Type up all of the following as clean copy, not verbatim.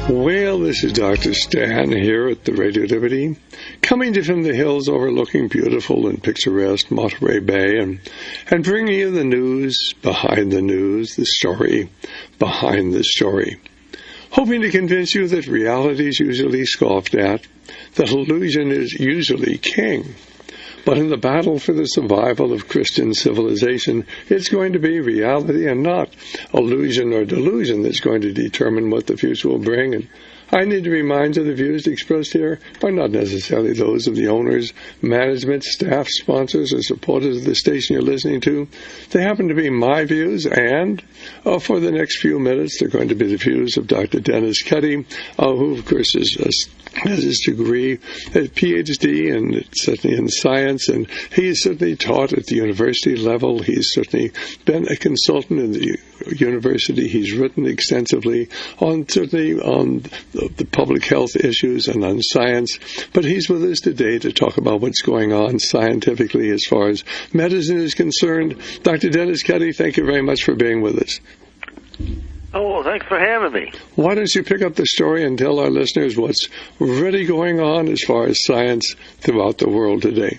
Well, this is Dr. Stan here at the Radio Liberty, coming to you from the hills overlooking beautiful and picturesque Monterey Bay, and bringing you the news behind the news, the story behind the story. Hoping to convince you that reality is usually scoffed at, that illusion is usually king. But in the battle for the survival of Christian civilization, it's going to be reality and not illusion or delusion that's going to determine what the future will bring. And I need to remind you the views expressed here are not necessarily those of the owners, management, staff, sponsors, or supporters of the station you're listening to. They happen to be my views, and for the next few minutes, they're going to be the views of Dr. Dennis Cuddy, who, of course, has his degree, a PhD, and certainly in science, and he has certainly taught at the university level. He's certainly been a consultant in the university. He's written extensively on the public health issues and on science, but he's with us today to talk about what's going on scientifically as far as medicine is concerned. Dr. Dennis Cuddy, thank you very much for being with us. Oh, thanks for having me. Why don't you pick up the story and tell our listeners what's really going on as far as science throughout the world today?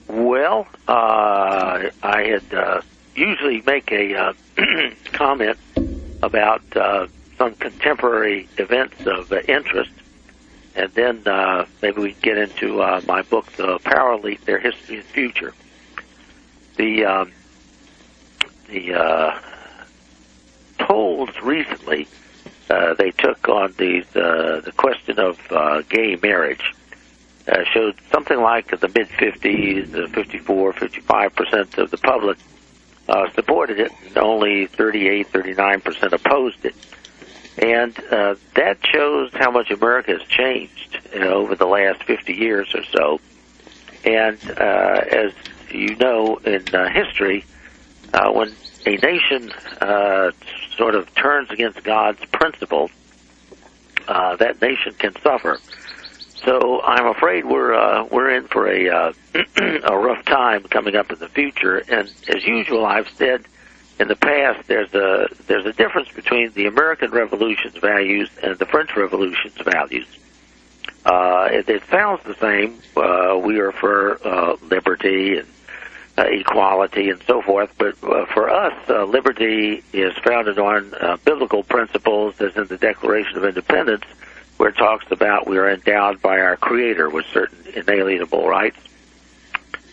Well, I had usually make a comment about some contemporary events of interest, and then maybe we can get into my book, The Power Elite, Their History and Future. The polls recently, they took on the question of gay marriage, showed something like the mid-50s, 54, 55% of the public supported it, and only 38, 39% opposed it. And that shows how much America has changed over the last 50 years or so. And as you know, in history, when a nation sort of turns against God's principles, that nation can suffer. So I'm afraid we're in for a rough time coming up in the future. And as usual, I've said in the past, there's a difference between the American Revolution's values and the French Revolution's values. It sounds the same. We are for liberty and equality and so forth, but for us, liberty is founded on biblical principles, as in the Declaration of Independence, where it talks about we are endowed by our Creator with certain inalienable rights.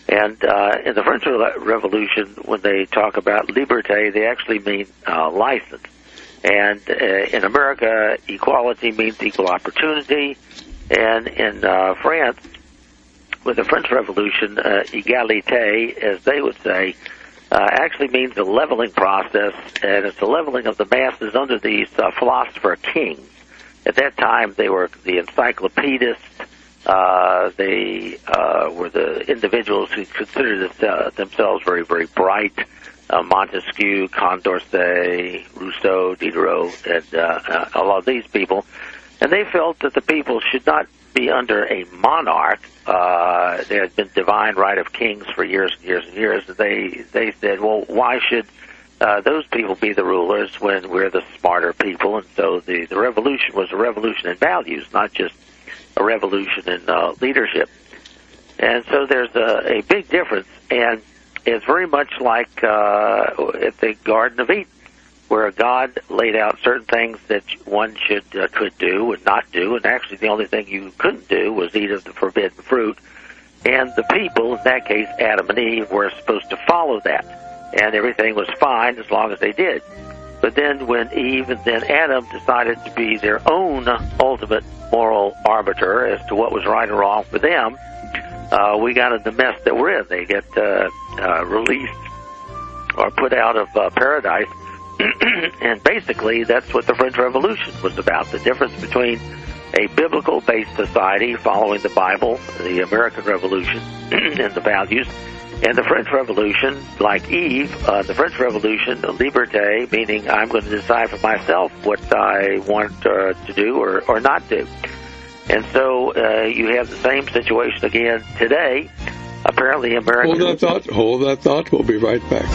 And in the French Revolution, when they talk about liberté, they actually mean license. And in America, equality means equal opportunity. And in France, with the French Revolution, égalité, as they would say, actually means a leveling process, and it's a leveling of the masses under these philosopher kings. At that time, they were the encyclopedists. They were the individuals who considered themselves very, very bright. Montesquieu, Condorcet, Rousseau, Diderot, and a lot of these people. And they felt that the people should not be under a monarch. There had been divine right of kings for years and years and years. And they said, well, why should those people be the rulers when we're the smarter people? And so the revolution was a revolution in values, not just a revolution in leadership. And so there's a big difference, and it's very much like at the Garden of Eden, where God laid out certain things that one could do and not do, and actually the only thing you couldn't do was eat of the forbidden fruit. And the people, in that case Adam and Eve, were supposed to follow that, and everything was fine as long as they did. But then when Eve and then Adam decided to be their own ultimate moral arbiter as to what was right or wrong for them, we got in the mess that we're in. They get released or put out of paradise. And basically, that's what the French Revolution was about, the difference between a biblical-based society following the Bible, the American Revolution, and the values, and the French Revolution, like Eve, the French Revolution, liberté, meaning I'm going to decide for myself what I want to do or not do. And so you have the same situation again today. Apparently, America... Hold that thought. We'll be right back.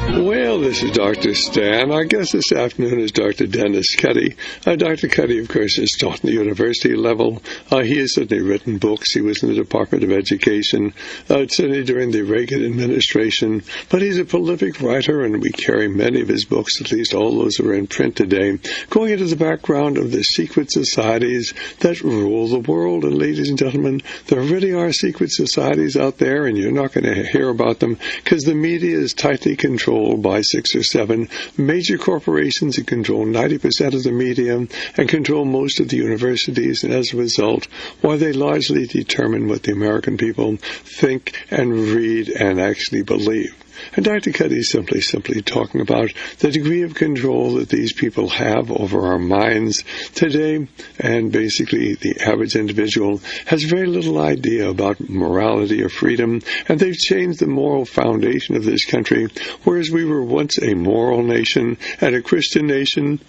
Well, this is Dr. Stan. Our guest this afternoon is Dr. Dennis Cuddy. Dr. Cuddy, of course, is taught at the university level. He has certainly written books. He was in the Department of Education, certainly during the Reagan administration. But he's a prolific writer, and we carry many of his books, at least all those are in print today, going into the background of the secret societies that rule the world. And ladies and gentlemen, there really are secret societies out there, and you're not going to hear about them because the media is tightly controlled by 6 or 7 major corporations that control 90% of the media and control most of the universities, and as a result, why they largely determine what the American people think and read and actually believe. And Dr. Cuddy is simply talking about the degree of control that these people have over our minds today, and basically the average individual has very little idea about morality or freedom, and they've changed the moral foundation of this country, whereas we were once a moral nation and a Christian nation.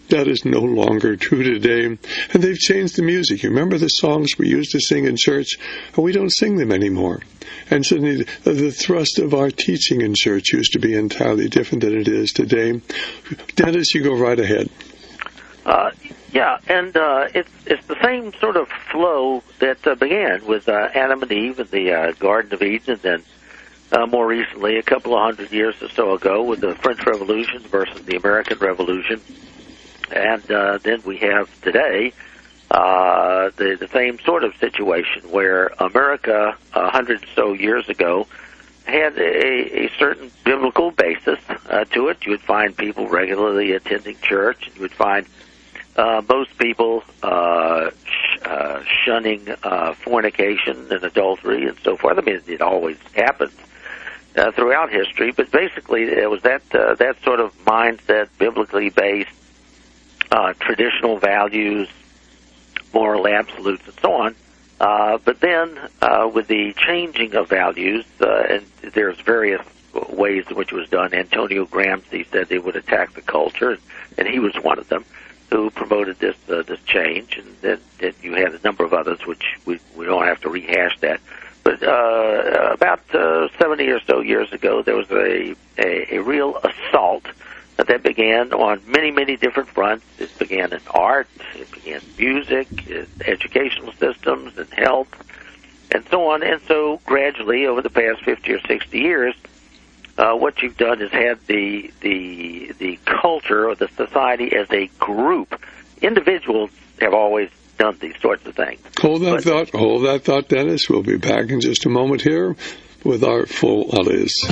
That is no longer true today. And they've changed the music. You remember the songs we used to sing in church? We don't sing them anymore. And suddenly the thrust of our teaching in church used to be entirely different than it is today. Dennis, you go right ahead. It's the same sort of flow that began with Adam and Eve in the Garden of Eden, and then more recently, a couple of hundred years or so ago, with the French Revolution versus the American Revolution. And then we have today the same sort of situation where America, 100 or so years ago, had a certain biblical basis to it. You would find people regularly attending church, and you would find most people shunning fornication and adultery and so forth. I mean, it always happens throughout history, but basically it was that sort of mindset, biblically based, traditional values, moral absolutes, and so on. But then, with the changing of values, and there's various ways in which it was done. Antonio Gramsci said they would attack the culture, and he was one of them who promoted this change. And then you had a number of others, which we don't have to rehash that. But about 70 or so years ago, there was a real assault that began on many, many different fronts. It began in art, it began in music, in educational systems, and health, and so on. And so gradually, over the past 50 or 60 years, what you've done is had the culture or the society as a group. Individuals have always done these sorts of things. Hold that thought, Dennis. We'll be back in just a moment here with our full Alice.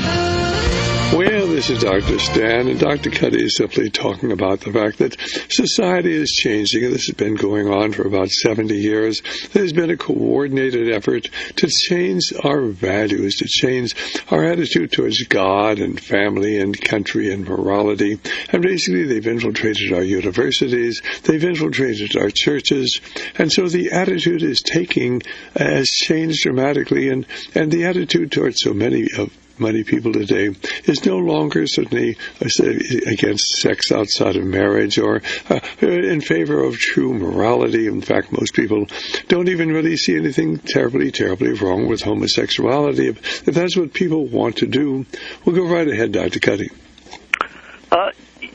Well, this is Dr. Stan, and Dr. Cuddy is simply talking about the fact that society is changing, and this has been going on for about 70 years. There's been a coordinated effort to change our values, to change our attitude towards God and family and country and morality. And basically, they've infiltrated our universities, they've infiltrated our churches, and so the attitude has changed dramatically, and the attitude towards so many people today is no longer certainly against sex outside of marriage or in favor of true morality. In fact, most people don't even really see anything terribly wrong with homosexuality. If that's what people want to do, we'll go right ahead, Dr. Cuddy.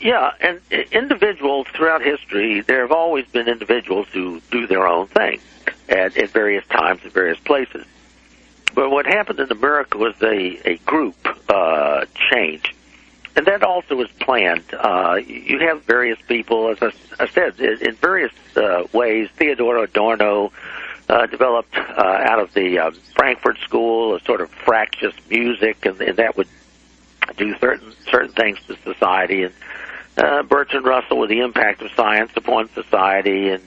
And individuals throughout history, there have always been individuals who do their own thing at various times and various places. But what happened in America was a group change, and that also was planned. You have various people, as I said, in various ways. Theodor Adorno developed out of the Frankfurt School a sort of fractious music, and that would do certain things to society. And Bertrand Russell with the impact of science upon society, and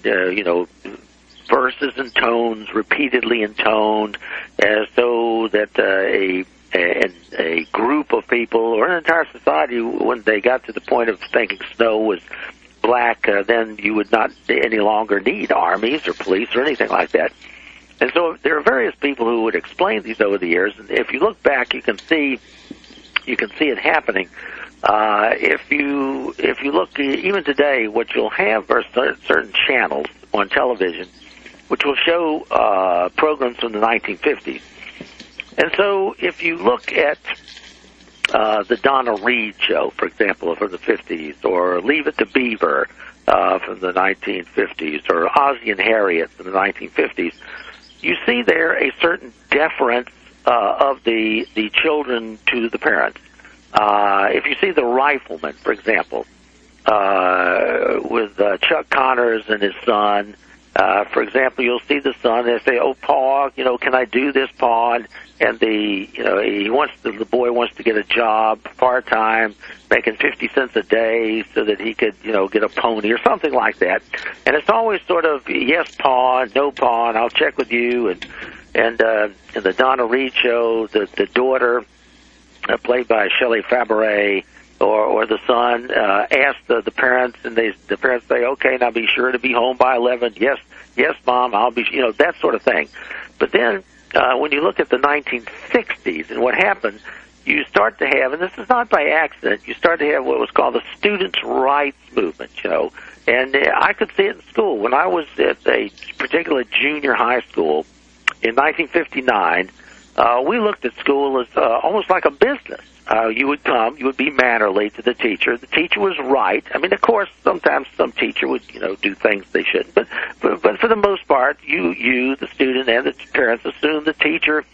verses and tones repeatedly intoned, so that a group of people or an entire society, when they got to the point of thinking snow was black, then you would not any longer need armies or police or anything like that. And so there are various people who would explain these over the years, and if you look back, you can see it happening. If you look even today, what you'll have are certain channels on television which will show programs from the 1950s. And so if you look at the Donna Reed show, for example, from the 50s, or Leave It to Beaver from the 1950s, or Ozzie and Harriet from the 1950s, you see there a certain deference of the children to the parents. If you see The Rifleman, for example, with Chuck Connors and his son, for example, you'll see the son, and they say, "Oh, Pa, can I do this, Pa?" And the boy wants to get a job part-time, making 50 cents a day so that he could, get a pony or something like that. And it's always sort of, yes, Pa, no, Pa, and I'll check with you. And in the Donna Reed show, the daughter, played by Shelley Fabaret, or the son, asks the parents, and the parents say, "Okay, now be sure to be home by 11. Yes, Mom, I'll be," that sort of thing. But then, when you look at the 1960s and what happened, you start to have, and this is not by accident, you start to have what was called the students' rights movement, And I could see it in school. When I was at a particular junior high school in 1959, we looked at school as almost like a business. You would come, you would be mannerly to the teacher. The teacher was right. I mean, of course, sometimes some teacher would, do things they shouldn't. But for the most part, you, the student, and the parents assumed the teacher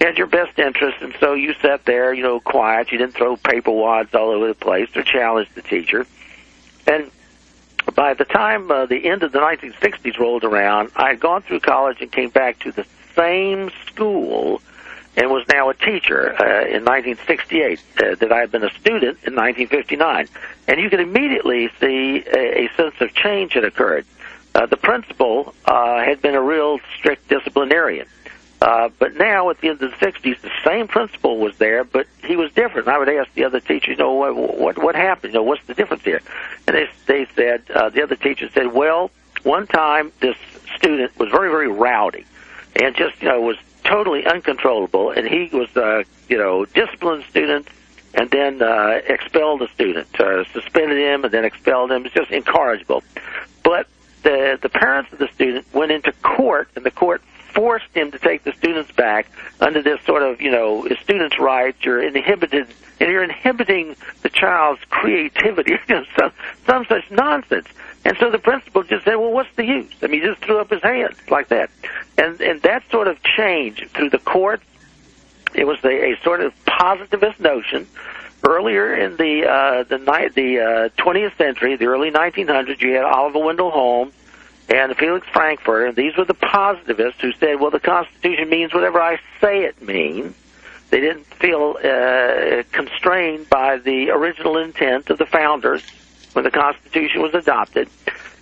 had your best interest, and so you sat there, quiet. You didn't throw paper wads all over the place or challenge the teacher. And by the time the end of the 1960s rolled around, I had gone through college and came back to the same school and was now a teacher in 1968, that I had been a student in 1959. And you could immediately see a sense of change had occurred. The principal had been a real strict disciplinarian. But now, at the end of the 60s, the same principal was there, but he was different. I would ask the other teachers, what happened? What's the difference here? And they said, the other teacher said, well, one time this student was very, very rowdy and just, was totally uncontrollable, and he was, disciplined student and then expelled the student, suspended him and then expelled him. It's just incorrigible. But the parents of the student went into court, and the court forced him to take the students back under this sort of, students' rights. You're inhibiting the child's creativity, some such nonsense. And so the principal just said, well, what's the use? I mean, he just threw up his hands like that. And that sort of changed through the courts. It was a sort of positivist notion. Earlier in the 20th century, the early 1900s, you had Oliver Wendell Holmes and Felix Frankfurter, and these were the positivists who said, well, the Constitution means whatever I say it means. They didn't feel constrained by the original intent of the founders when the Constitution was adopted.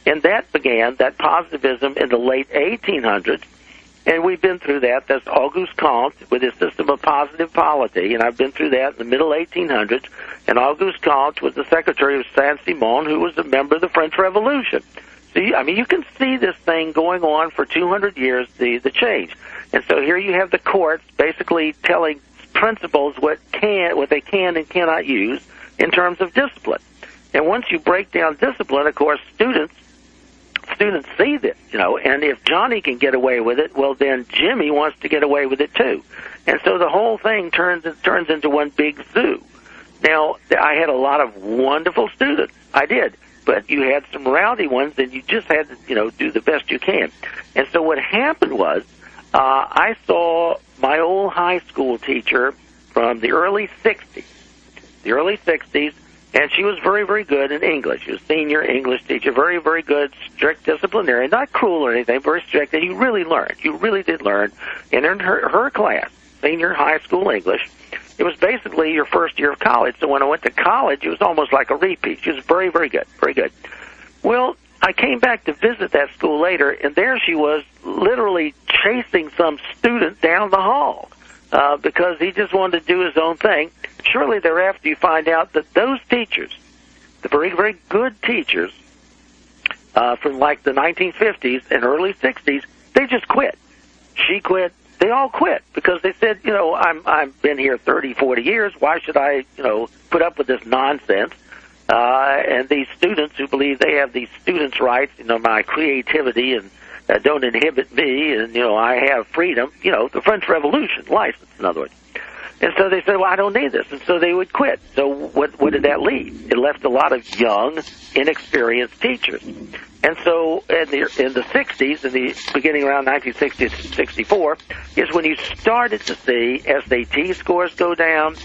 And that began, that positivism, in the late 1800s. And we've been through that. That's Auguste Comte with his system of positive polity, and I've been through that in the middle 1800s. And Auguste Comte was the secretary of Saint-Simon, who was a member of the French Revolution. So, you can see this thing going on for 200 years, the change. And so here you have the courts basically telling principals what they can and cannot use in terms of discipline. And once you break down discipline, of course, students see this, and if Johnny can get away with it, well, then Jimmy wants to get away with it too. And so the whole thing turns into one big zoo. Now, I had a lot of wonderful students. I did. But you had some rowdy ones, and you just had to, do the best you can. And so what happened was, I saw my old high school teacher from the early 60s, and she was very, very good in English. She was a senior English teacher, very, very good, strict disciplinarian, not cruel or anything, very strict, and you really learned. You really did learn. And in her class, senior high school English, it was basically your first year of college. So when I went to college, it was almost like a repeat. She was very, very good, very good. Well, I came back to visit that school later, and there she was literally chasing some student down the hall because he just wanted to do his own thing. Shortly thereafter, you find out that those teachers, the very, very good teachers from like the 1950s and early 60s, they just quit. She quit. They all quit because they said, I've been here 30, 40 years. Why should I, put up with this nonsense? And these students who believe they have these students' rights, my creativity and don't inhibit me, and, I have freedom, the French Revolution license, in other words. And so they said, well, I don't need this. And so they would quit. So what did that leave? It left a lot of young, inexperienced teachers. And so in the 60s, in the beginning around 1960 to 64, is when you started to see SAT scores go down.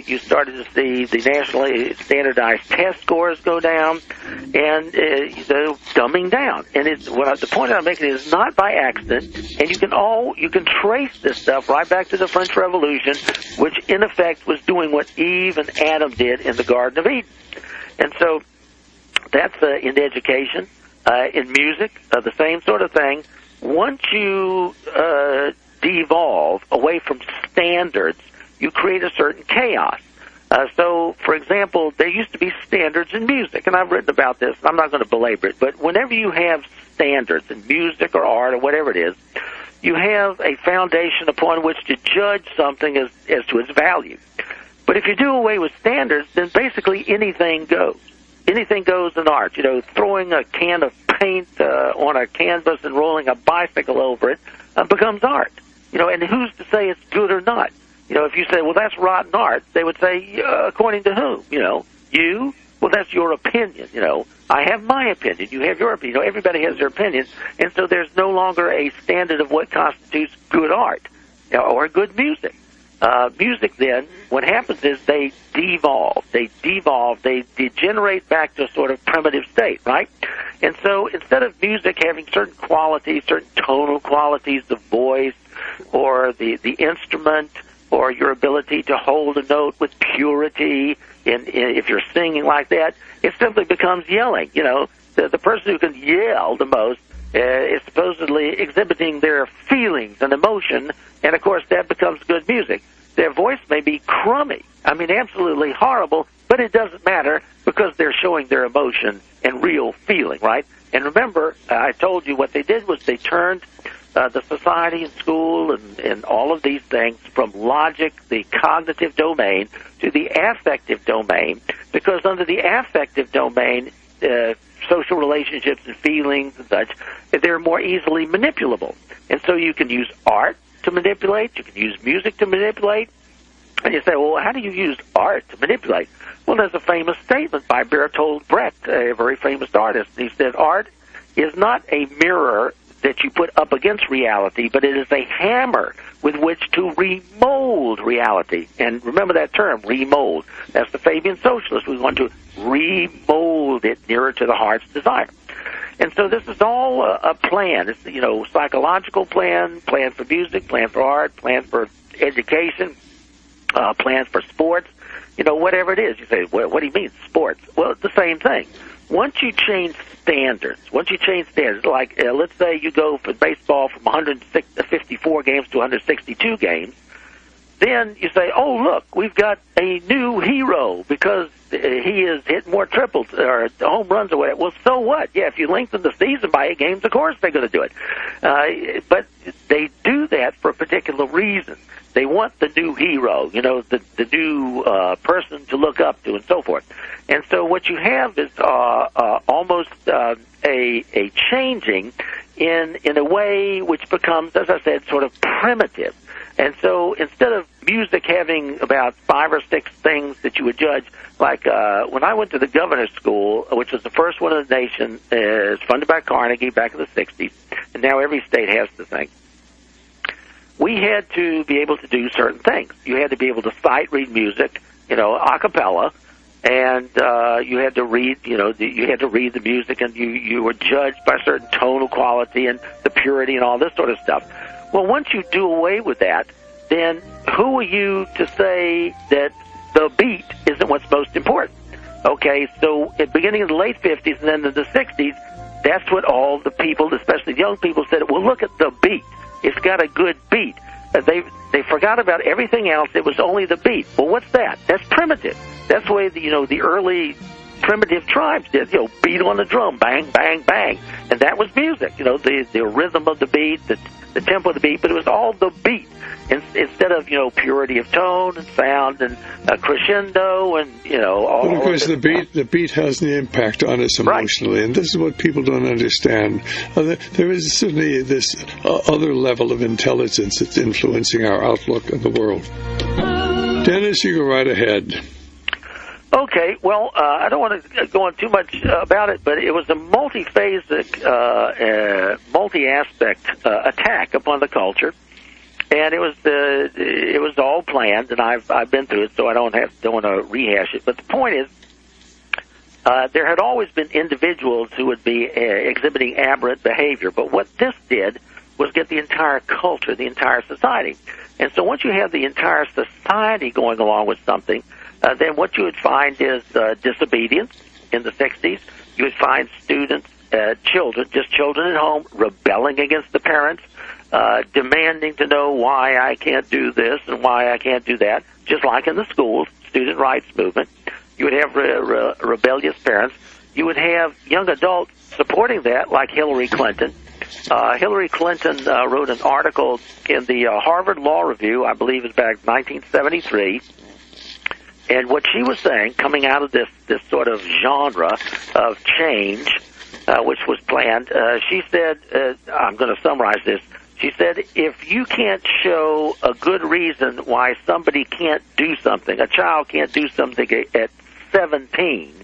You started to see the nationally standardized test scores go down, and the dumbing down. And the point I'm making is not by accident, and you can trace this stuff right back to the French Revolution, which in effect was doing what Eve and Adam did in the Garden of Eden. And so that's in education, in music, the same sort of thing. Once you devolve away from standards, you create a certain chaos. So, for example, there used to be standards in music, and I've written about this. I'm not going to belabor it, but whenever you have standards in music or art or whatever it is, you have a foundation upon which to judge something as to its value. But if you do away with standards, then basically anything goes. Anything goes in art. You know, throwing a can of paint on a canvas and rolling a bicycle over it becomes art. You know, and who's to say it's good or not? You know, if you say, well, that's rotten art, they would say, according to whom? You know, you? Well, that's your opinion, you know. I have my opinion. You have your opinion. You know, everybody has their opinion. And so there's no longer a standard of what constitutes good art or good music. Music, then, what happens is they devolve. They degenerate back to a sort of primitive state, right? And so instead of music having certain qualities, certain tonal qualities, the voice or the instrument, or your ability to hold a note with purity, if you're singing like that, it simply becomes yelling. You know, the person who can yell the most is supposedly exhibiting their feelings and emotion, and of course that becomes good music. Their voice may be crummy, I mean absolutely horrible, but it doesn't matter because they're showing their emotion and real feeling, right? And remember, I told you what they did was they turned the society and school and all of these things from logic, the cognitive domain, to the affective domain, because under the affective domain, social relationships and feelings and such, they're more easily manipulable. And so you can use art to manipulate, you can use music to manipulate, and you say, well, how do you use art to manipulate? Well, there's a famous statement by Bertolt Brecht, a very famous artist. He said, art is not a mirror that you put up against reality, but it is a hammer with which to remold reality. And remember that term, remold. That's the Fabian socialist. We want to remold it nearer to the heart's desire. And so this is all a plan. It's, you know, psychological plan for music, plan for art, plan for education, plans for sports, you know, whatever it is. You say, what do you mean, sports? Well, it's the same thing. Once you change standards, like let's say you go for baseball from 154 games to 162 games, then you say, oh, look, we've got a new hero because he has hit more triples or home runs or whatever. Well, so what? Yeah, if you lengthen the season by 8 games, of course they're going to do it. But they do that for a particular reason. They want the new hero, you know, the new person to look up to and so forth. And so what you have is almost a changing in a way which becomes, as I said, sort of primitive. And so instead of music having about 5 or 6 things that you would judge, like when I went to the governor's school, which was the first one in the nation, it's funded by Carnegie back in the 60s, and now every state has the thing. We had to be able to do certain things. You had to be able to sight read music, you know, a cappella, and you had to read, you know, you had to read the music, and you were judged by certain tonal quality and the purity and all this sort of stuff. Well, once you do away with that, then who are you to say that the beat isn't what's most important? Okay, so at the beginning of the late 50s and then in the 60s, that's what all the people, especially young people, said, well, look at the beat. It's got a good beat. They forgot about everything else. It was only the beat. Well, what's that? That's primitive. That's the way the early primitive tribes did. Beat on the drum, bang, bang, bang, and that was music. The rhythm of the beat, the the tempo of the beat, but it was all the beat. Instead of, purity of tone and sound and crescendo and, all. But of course, the beat has an impact on us emotionally, and this is what people don't understand. There is certainly this other level of intelligence that's influencing our outlook on the world. Dennis, you go right ahead. Okay, well, I don't want to go on too much about it, but it was a multiphasic, multi-aspect attack upon the culture. And it was all planned, and I've been through it, so I don't want to rehash it. But the point is, there had always been individuals who would be exhibiting aberrant behavior, but what this did was get the entire culture, the entire society. And so once you have the entire society going along with something, then what you would find is disobedience in the 60s. You would find students, children at home, rebelling against the parents, demanding to know why I can't do this and why I can't do that, just like in the schools, student rights movement. You would have rebellious parents. You would have young adults supporting that, like Hillary Clinton. Hillary Clinton wrote an article in the Harvard Law Review, I believe it was back 1973, and what she was saying, coming out of this sort of genre of change, which was planned, she said, I'm going to summarize this, she said, if you can't show a good reason why somebody can't do something, a child can't do something at 17,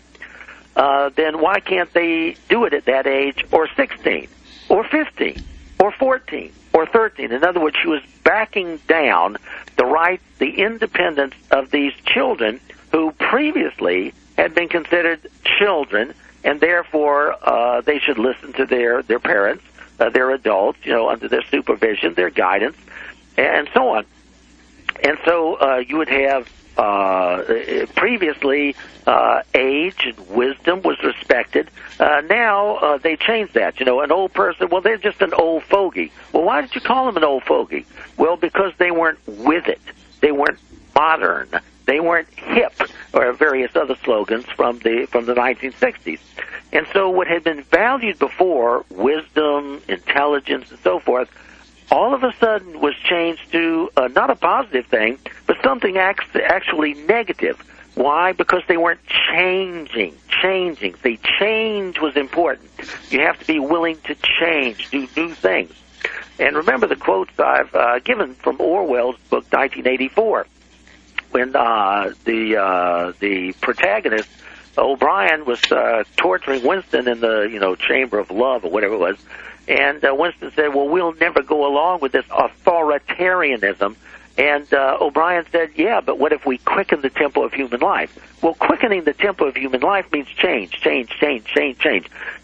then why can't they do it at that age, or 16, or 15, or 14, or 13? In other words, she was backing down the rights, the independence of these children who previously had been considered children, and therefore they should listen to their parents, their adults, under their supervision, their guidance, and so on. And so you would have previously age and wisdom was respected. Now they changed that. An old person, well, they're just an old fogey. Well, why did you call them an old fogey? Well, because they weren't with it. They weren't modern. They weren't hip, or various other slogans from the 1960s. And so what had been valued before, wisdom, intelligence, and so forth, all of a sudden was changed to not a positive thing, but something actually negative. Why? Because they weren't changing. The change was important. You have to be willing to change, do new things. And remember the quotes I've given from Orwell's book, 1984, when the protagonist, O'Brien, was torturing Winston in the chamber of love or whatever it was. And Winston said, well, we'll never go along with this authoritarianism. And O'Brien said, yeah, but what if we quicken the tempo of human life? Well, quickening the tempo of human life means change.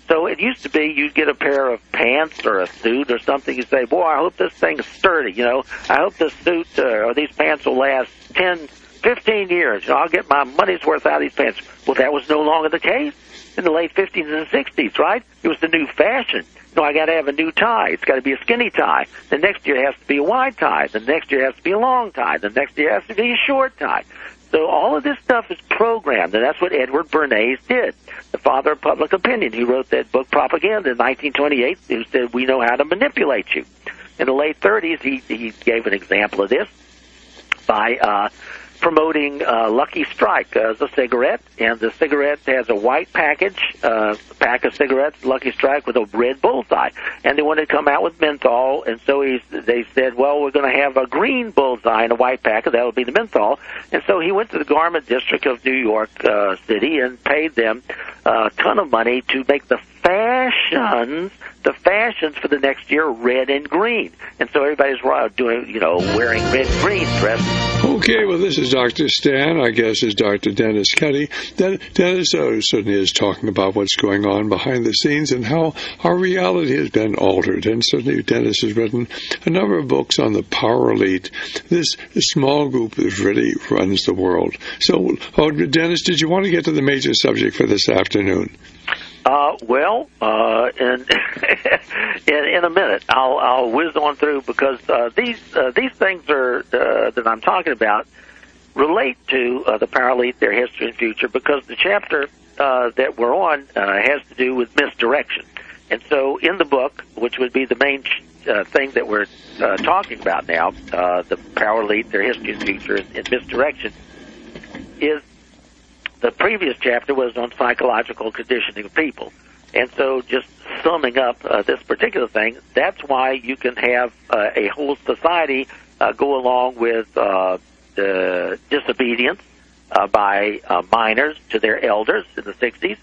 So it used to be you'd get a pair of pants or a suit or something. You say, boy, I hope this thing's sturdy. I hope this suit or these pants will last 10, 15 years. I'll get my money's worth out of these pants. Well, that was no longer the case in the late 50s and 60s, right? It was the new fashion. I got to have a new tie. It's got to be a skinny tie. The next year it has to be a wide tie. The next year it has to be a long tie. The next year it has to be a short tie. So all of this stuff is programmed, and that's what Edward Bernays did, the father of public opinion. He wrote that book, Propaganda, in 1928, who said, we know how to manipulate you. In the late 30s, he gave an example of this by promoting Lucky Strike as a cigarette, and the cigarette has a white pack of cigarettes, Lucky Strike, with a red bullseye. And they wanted to come out with menthol, and so they said, well, we're going to have a green bullseye and a white pack, and that would be the menthol. And so he went to the Garment District of New York City and paid them a ton of money to make the fashions for the next year red and green. And so everybody's doing, wearing red and green dresses. Okay, well, this is Dr. Stan. Our guest is Dr. Dennis Cuddy. Dennis certainly is talking about what's going on behind the scenes and how our reality has been altered. And certainly Dennis has written a number of books on the power elite, this small group that really runs the world. So, Dennis, did you want to get to the major subject for this afternoon? In a minute, I'll whiz on through, because these things are that I'm talking about relate to the power elite, their history and future, because the chapter that we're on has to do with misdirection. And so in the book, which would be the main thing that we're talking about now, the Power Elite, Their History and Future, and Misdirection, is the previous chapter was on psychological conditioning of people. And so just summing up this particular thing, that's why you can have a whole society go along with the disobedience by minors to their elders in the 60s.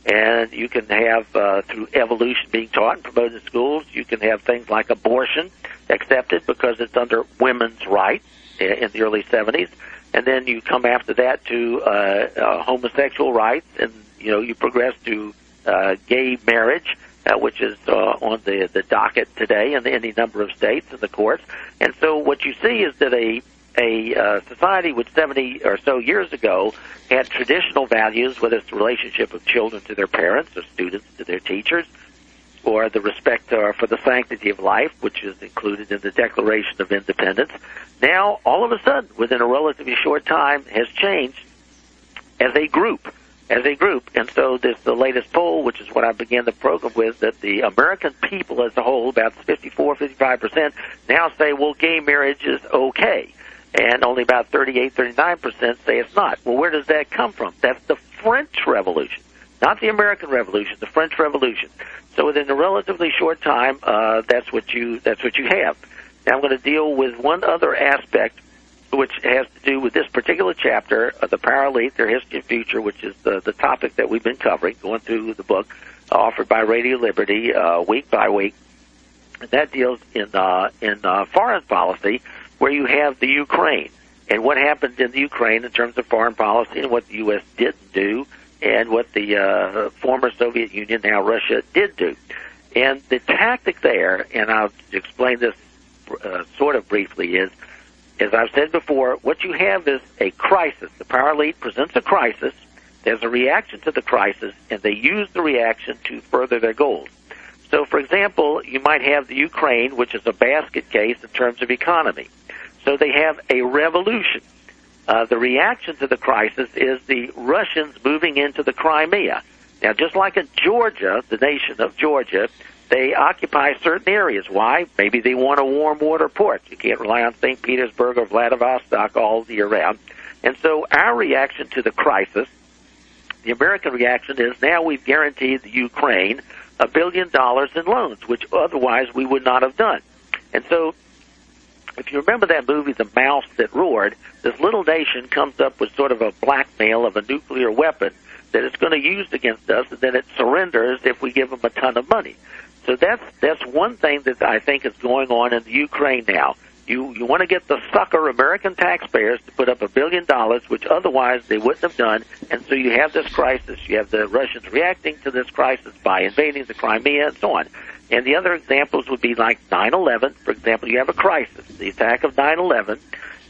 And you can have, through evolution being taught and promoted in schools, you can have things like abortion accepted because it's under women's rights in the early 70s. And then you come after that to homosexual rights, and, you know, you progress to gay marriage, which is on the docket today in any number of states and the courts. And so what you see is that a society which 70 or so years ago had traditional values, whether it's the relationship of children to their parents or students to their teachers, or the respect for the sanctity of life, which is included in the Declaration of Independence, now all of a sudden, within a relatively short time, has changed as a group. And so there's the latest poll, which is what I began the program with, that the American people as a whole, about 55%, now say, well, gay marriage is okay. And only about 39% say it's not. Well, where does that come from? That's the French Revolution, not the American Revolution, the French Revolution. So within a relatively short time, that's what you have. Now I'm going to deal with one other aspect, which has to do with this particular chapter of the Power Elite, Their History and Future, which is the topic that we've been covering, going through the book offered by Radio Liberty week by week. And that deals in foreign policy, where you have the Ukraine and what happened in the Ukraine in terms of foreign policy and what the U.S. didn't do and what the former Soviet Union, now Russia, did do. And the tactic there, and I'll explain this sort of briefly, is, as I've said before, what you have is a crisis. The Power Elite presents a crisis. There's a reaction to the crisis, and they use the reaction to further their goals. So, for example, you might have the Ukraine, which is a basket case in terms of economy. So they have a revolution. The reaction to the crisis is the Russians moving into the Crimea. Now, just like in Georgia, the nation of Georgia, they occupy certain areas. Why? Maybe they want a warm water port. You can't rely on St. Petersburg or Vladivostok all year round. And so our reaction to the crisis, the American reaction, is now we've guaranteed the Ukraine $1 billion in loans, which otherwise we would not have done. And so if you remember that movie, The Mouse That Roared, this little nation comes up with sort of a blackmail of a nuclear weapon that it's going to use against us, and then it surrenders if we give them a ton of money. So that's one thing that I think is going on in the Ukraine now. You want to get the sucker American taxpayers to put up $1 billion, which otherwise they wouldn't have done, and so you have this crisis. You have the Russians reacting to this crisis by invading the Crimea and so on. And the other examples would be like 9/11. For example, you have a crisis, the attack of 9/11,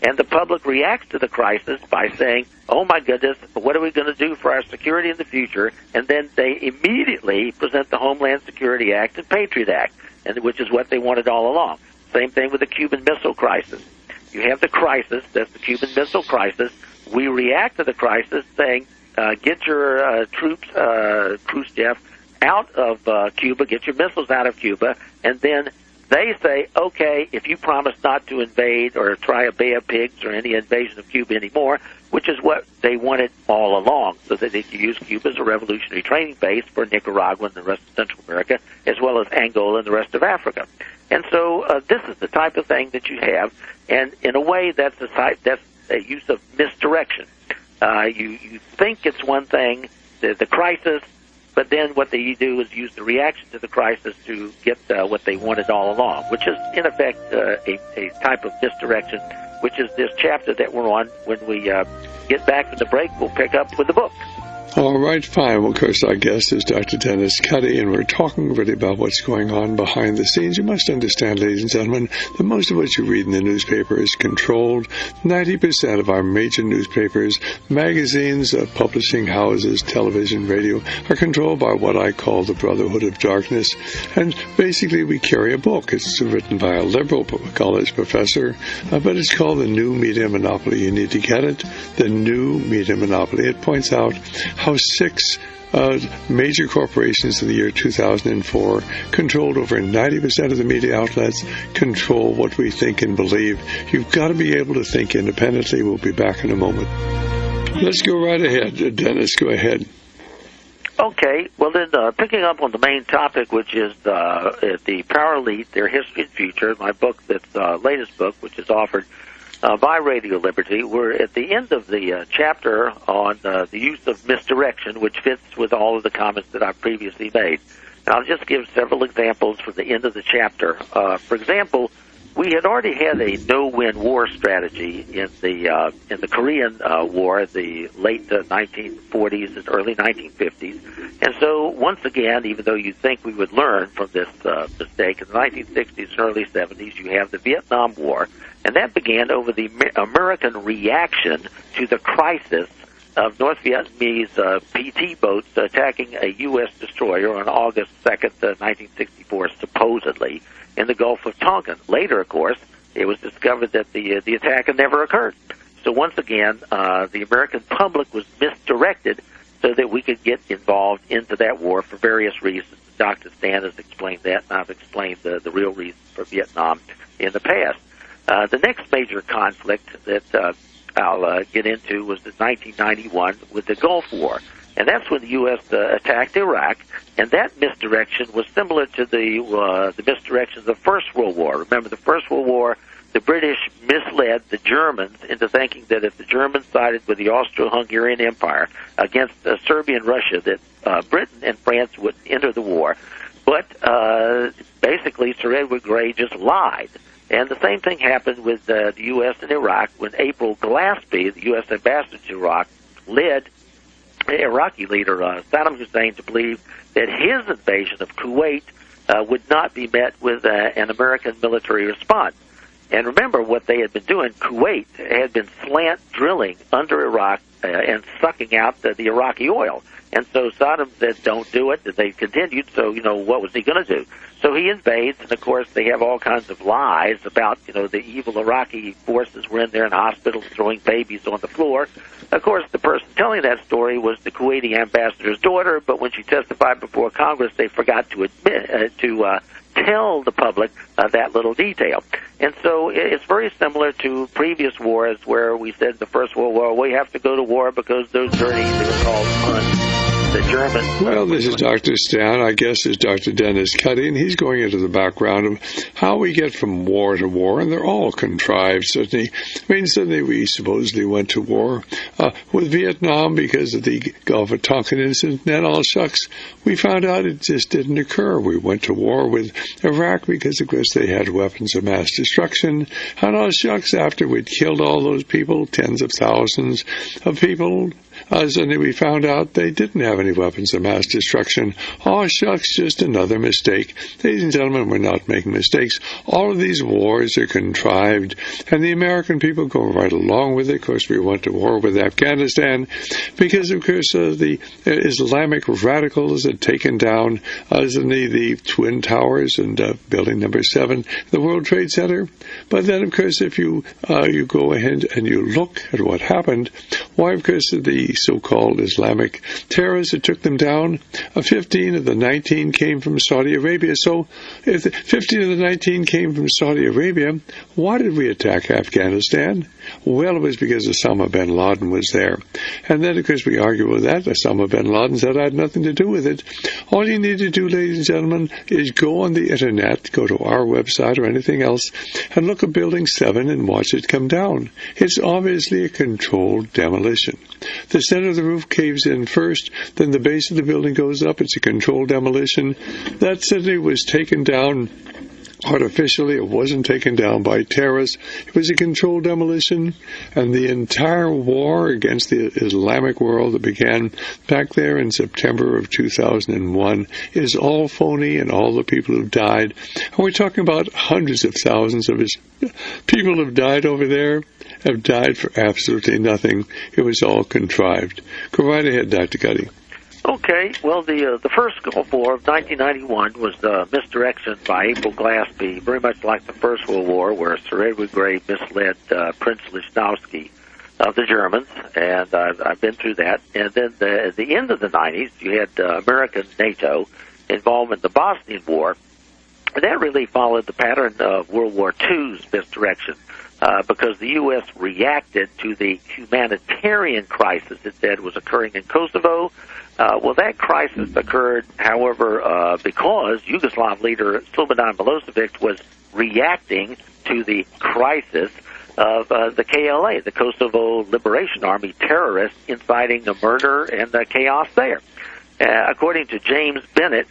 and the public reacts to the crisis by saying, oh my goodness, what are we going to do for our security in the future? And then they immediately present the Homeland Security Act and Patriot Act, which is what they wanted all along. Same thing with the Cuban Missile Crisis. You have the crisis, that's the Cuban Missile Crisis. We react to the crisis saying, get your troops, Khrushchev, out of Cuba, get your missiles out of Cuba, and then they say, okay, if you promise not to invade or try a Bay of Pigs or any invasion of Cuba anymore, which is what they wanted all along, so that they could use Cuba as a revolutionary training base for Nicaragua and the rest of Central America, as well as Angola and the rest of Africa. And so this is the type of thing that you have, and in a way that's a use of misdirection. You think it's one thing, the crisis, but then what they do is use the reaction to the crisis to get what they wanted all along, which is, in effect, a type of misdirection, which is this chapter that we're on. When we get back from the break, we'll pick up with the book. All right, fine. Well, of course, our guest is Dr. Dennis Cuddy, and we're talking really about what's going on behind the scenes. You must understand, ladies and gentlemen, that most of what you read in the newspaper is controlled. 90% of our major newspapers, magazines, publishing houses, television, radio, are controlled by what I call the Brotherhood of Darkness. And basically, we carry a book. It's written by a liberal college professor, but it's called The New Media Monopoly. You need to get it. The New Media Monopoly. It points out how 6 Major corporations in the year 2004 controlled over 90% of the media outlets, control what we think and believe. You've got to be able to think independently. We'll be back in a moment. Let's go right ahead. Dennis, go ahead. Okay, well then, picking up on the main topic, which is the Power Elite, Their History and Future, my book, that's latest book, which is offered by Radio Liberty. We're at the end of the chapter on the use of misdirection, which fits with all of the comments that I've previously made. And I'll just give several examples from the end of the chapter. For example, we had already had a no-win war strategy in the Korean War, the late 1940s and early 1950s. And so, once again, even though you think we would learn from this mistake, in the 1960s and early 70s, you have the Vietnam War, and that began over the American reaction to the crisis of North Vietnamese PT boats attacking a U.S. destroyer on August 2nd, 1964, supposedly, in the Gulf of Tonkin. Later, of course, it was discovered that the attack had never occurred. So once again, the American public was misdirected so that we could get involved into that war for various reasons. Dr. Stan has explained that, and I've explained the real reasons for Vietnam in the past. The next major conflict that I'll get into was in 1991 with the Gulf War. And that's when the U.S. Attacked Iraq, and that misdirection was similar to the misdirection of the First World War. Remember, the First World War, the British misled the Germans into thinking that if the Germans sided with the Austro-Hungarian Empire against Serbia and Russia, that Britain and France would enter the war. But basically, Sir Edward Grey just lied. And the same thing happened with the U.S. and Iraq when April Glaspie, the U.S. ambassador to Iraq, led Iraqi leader Saddam Hussein to believe that his invasion of Kuwait would not be met with an American military response. And remember what they had been doing. Kuwait had been slant drilling under Iraq and sucking out the Iraqi oil. And so Saddam said, don't do it. And they continued. So, what was he going to do? So he invades, and of course they have all kinds of lies about, the evil Iraqi forces were in there in hospitals throwing babies on the floor. Of course, the person telling that story was the Kuwaiti ambassador's daughter, but when she testified before Congress, they forgot to admit tell the public that little detail. And so it's very similar to previous wars where we said in the First World War, we have to go to war because those dirty, they were called the Germans. Well, this is Dr. Stan. Our guest is Dr. Dennis Cuddy, and he's going into the background of how we get from war to war, and they're all contrived, certainly. Suddenly we supposedly went to war with Vietnam because of the Gulf of Tonkin incident, and then all shucks, we found out it just didn't occur. We went to war with Iraq because, of course, they had weapons of mass destruction, and all shucks, after we'd killed all those people, tens of thousands of people, suddenly we found out they didn't have any weapons of mass destruction. Oh, shucks, just another mistake. Ladies and gentlemen, we're not making mistakes. All of these wars are contrived, and the American people go right along with it. Of course, we went to war with Afghanistan because, of course, the Islamic radicals had taken down the Twin Towers and Building Number 7, the World Trade Center. But then, of course, if you go ahead and you look at what happened, why, of course, the so-called Islamic terrorists that took them down, 15 of the 19 came from Saudi Arabia. So if 15 of the 19 came from Saudi Arabia, why did we attack Afghanistan? Well, it was because Osama bin Laden was there. And then, of course, we argue with that. Osama bin Laden said I had nothing to do with it. All you need to do, ladies and gentlemen, is go on the Internet, go to our website or anything else, and look at Building 7 and watch it come down. It's obviously a controlled demolition. The center of the roof caves in first, then the base of the building goes up. It's a controlled demolition. That city was taken down artificially. It wasn't taken down by terrorists. It was a controlled demolition, and the entire war against the Islamic world that began back there in September of 2001 is all phony, and all the people who died, and we're talking about hundreds of thousands of people who have died over there, have died for absolutely nothing. It was all contrived. Go right ahead, Dr. Cuddy. Okay, well, the first Gulf War of 1991 was misdirection by April Glaspie, very much like the First World War, where Sir Edward Grey misled Prince Lichnowsky of the Germans, and I've been through that. And then at the end of the 90s, you had American NATO involvement in the Bosnian War, and that really followed the pattern of World War II's misdirection, because the U.S. reacted to the humanitarian crisis it said was occurring in Kosovo. Well, that crisis occurred, however, because Yugoslav leader Slobodan Milosevic was reacting to the crisis of the KLA, the Kosovo Liberation Army terrorists inciting the murder and the chaos there. According to James Bissett,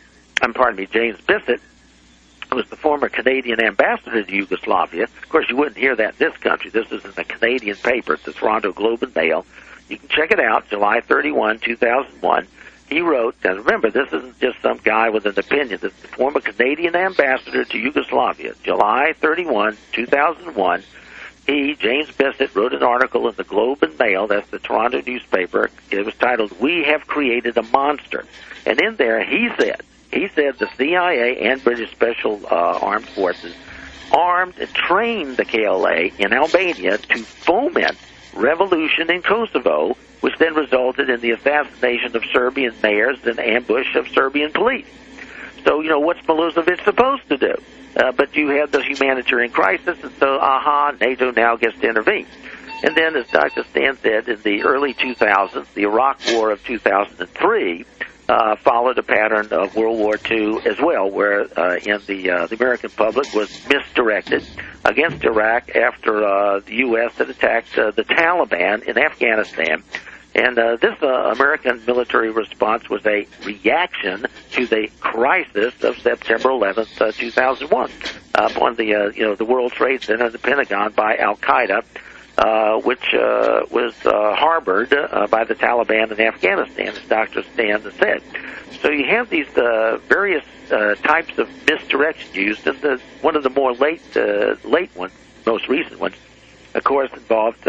who was the former Canadian ambassador to Yugoslavia. Of course, you wouldn't hear that in this country. This is in a Canadian paper, the Toronto Globe and Mail. You can check it out, July 31, 2001. He wrote, and remember, this isn't just some guy with an opinion. This is the former Canadian ambassador to Yugoslavia, July 31, 2001. He, James Bissett, wrote an article in the Globe and Mail, that's the Toronto newspaper. It was titled, "We Have Created a Monster." And in there, he said the CIA and British Special Armed Forces armed and trained the KLA in Albania to foment revolution in Kosovo, which then resulted in the assassination of Serbian mayors and ambush of Serbian police. So, what's Milosevic supposed to do? But you had the humanitarian crisis, and so, NATO now gets to intervene. And then, as Dr. Stan said, in the early 2000s, the Iraq War of 2003 followed a pattern of World War II as well, where the American public was misdirected against Iraq after the U.S. had attacked the Taliban in Afghanistan. And this American military response was a reaction to the crisis of September 11th, 2001, upon the World Trade Center and the Pentagon by Al-Qaeda, which was harbored by the Taliban in Afghanistan, as Dr. Stan said. So you have these various types of misdirection used, and one of the more late ones, most recent ones, of course, involved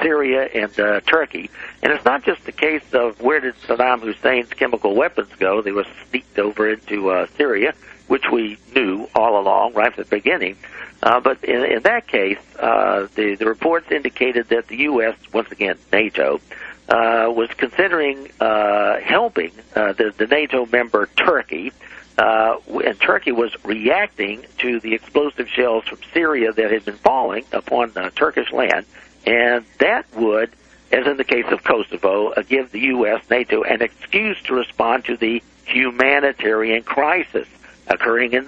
Syria and Turkey. And it's not just the case of where did Saddam Hussein's chemical weapons go. They were sneaked over into Syria, which we knew all along, right from the beginning. But in that case, the reports indicated that the U.S., once again, NATO, was considering helping the NATO member Turkey, and Turkey was reacting to the explosive shells from Syria that had been falling upon Turkish land, and that would, as in the case of Kosovo, give the U.S., NATO, an excuse to respond to the humanitarian crisis occurring in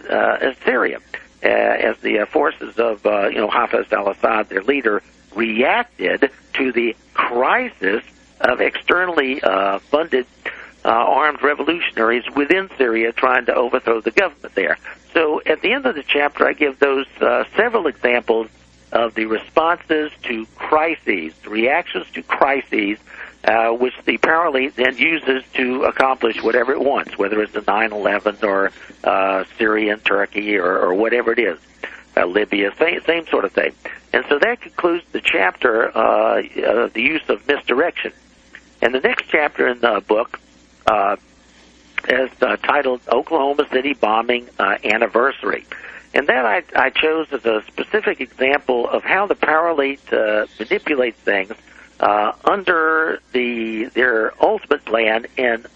Syria, as the forces of Hafez al-Assad, their leader, reacted to the crisis of externally funded armed revolutionaries within Syria trying to overthrow the government there. So at the end of the chapter, I give those several examples of the responses to crises, the reactions to crises, which the Paralelite then uses to accomplish whatever it wants, whether it's the 9/11 or Syria and Turkey or whatever it is, Libya, same sort of thing. And so that concludes the chapter of the use of misdirection. And the next chapter in the book is titled Oklahoma City Bombing Anniversary. And that I chose as a specific example of how the Paralelite manipulates things under their ultimate plan, and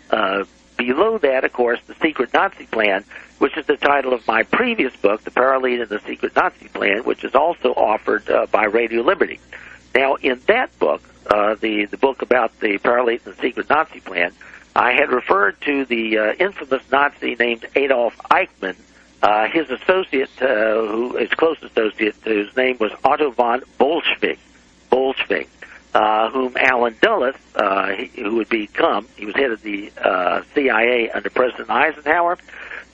below that, of course, the secret Nazi plan, which is the title of my previous book, The Paralelite and the Secret Nazi Plan, which is also offered by Radio Liberty. Now, in that book, the book about the Paralelite and the Secret Nazi Plan, I had referred to the infamous Nazi named Adolf Eichmann, his associate, his close associate, whose name was Otto von Bolschwing, whom Allen Dulles, who would become, he was head of the CIA under President Eisenhower.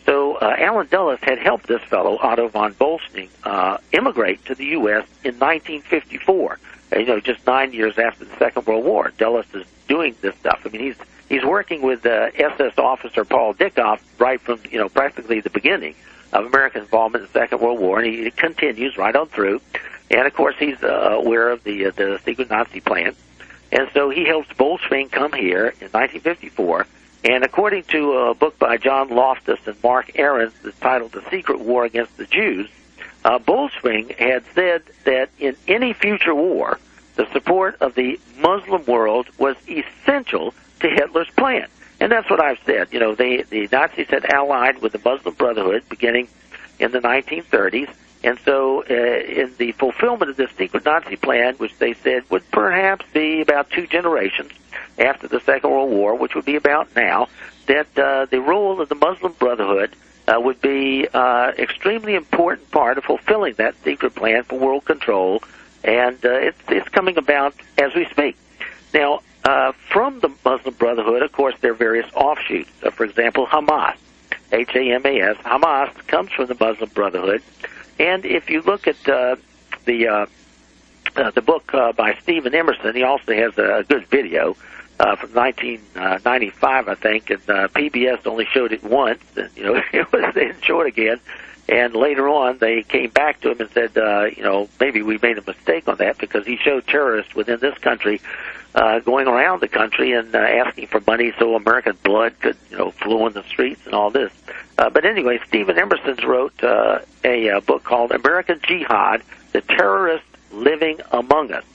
So Allen Dulles had helped this fellow, Otto von Bolschwing, immigrate to the U.S. in 1954. Just 9 years after the Second World War. Dulles is doing this stuff. I mean, he's working with SS officer Paul Dickoff right from practically the beginning of American involvement in the Second World War, and he continues right on through. And of course, he's aware of the secret Nazi plan, and so he helps Bolschwing come here in 1954. And according to a book by John Loftus and Mark Ahrens, that's titled "The Secret War Against the Jews," Bolschwing had said that in any future war, the support of the Muslim world was essential to Hitler's plan. And that's what I've said. You know, the Nazis had allied with the Muslim Brotherhood beginning in the 1930s. And so in the fulfillment of this secret Nazi plan, which they said would perhaps be about 2 generations after the Second World War, which would be about now, that the role of the Muslim Brotherhood would be extremely important part of fulfilling that secret plan for world control. And it's coming about as we speak. Now, from the Muslim Brotherhood, of course, there are various offshoots. For example, Hamas, H-A-M-A-S. Hamas comes from the Muslim Brotherhood. And if you look at the book by Stephen Emerson, he also has a good video from 1995, I think, and PBS only showed it once, and you know they didn't show it again. And later on, they came back to him and said, you know, maybe we made a mistake on that because he showed terrorists within this country going around the country and asking for money so American blood could, you know, flow in the streets and all this. But anyway, Stephen Emerson wrote a book called American Jihad, The Terrorists Living Among Us.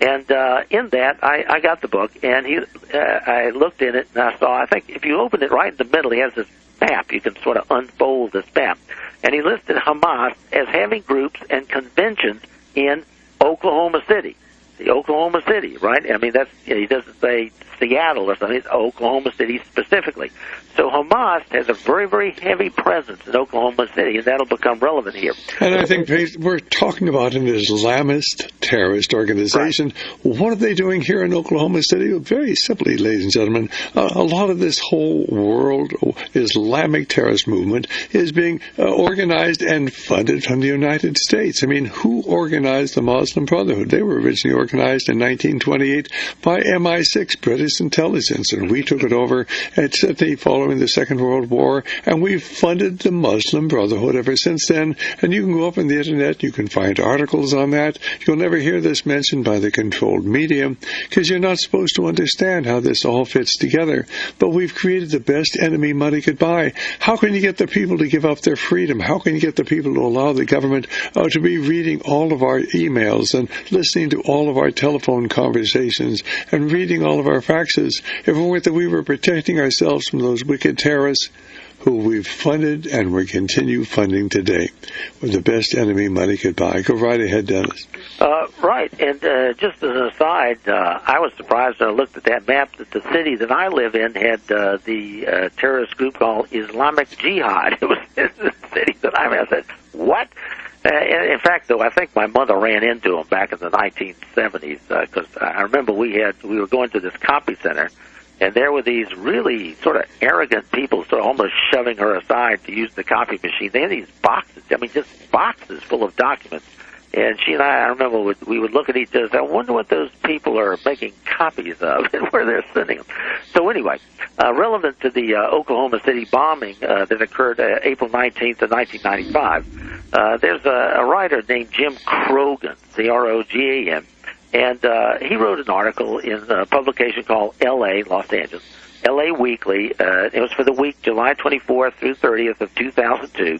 And in that, I got the book, and I looked in it, and I saw, I think if you open it right in the middle, he has this map. You can sort of unfold this map. And he listed Hamas as having groups and conventions in Oklahoma City. The Oklahoma City, right? I mean, that's, you know, he doesn't say Seattle or something. It's Oklahoma City specifically. So Hamas has a very, very heavy presence in Oklahoma City, and that'll become relevant here. And I think we're talking about an Islamist terrorist organization. Right. What are they doing here in Oklahoma City? Very simply, ladies and gentlemen, a lot of this whole world Islamic terrorist movement is being organized and funded from the United States. I mean, who organized the Muslim Brotherhood? They were originally organized in 1928 by MI6, British intelligence, and we took it over at Sydney following the Second World War, and we've funded the Muslim Brotherhood ever since then. And you can go up on the internet, you can find articles on that. You'll never hear this mentioned by the controlled media because you're not supposed to understand how this all fits together. But we've created the best enemy money could buy. How can you get the people to give up their freedom? How can you get the people to allow the government to be reading all of our emails and listening to all of our telephone conversations and reading all of our faxes if it weren't that we were protecting ourselves from those wicked terrorists who we've funded and we continue funding today with the best enemy money could buy? Go right ahead, Dennis. Right, and just as an aside, I was surprised when I looked at that map that the city that I live in had the terrorist group called Islamic Jihad. It was the city that I'm in. I said, what? In fact, though, I think my mother ran into them back in the 1970s because I remember we were going to this copy center, and there were these really sort of arrogant people sort of almost shoving her aside to use the copy machine. They had these boxes, I mean, just boxes full of documents. And she and I remember we would look at each other and say, I wonder what those people are making copies of and where they're sending them. So anyway, relevant to the Oklahoma City bombing that occurred April 19th of 1995, there's a writer named Jim Crogan, C-R-O-G-A-N, and he wrote an article in a publication called L.A., Los Angeles, L.A. Weekly. It was for the week July 24th through 30th of 2002.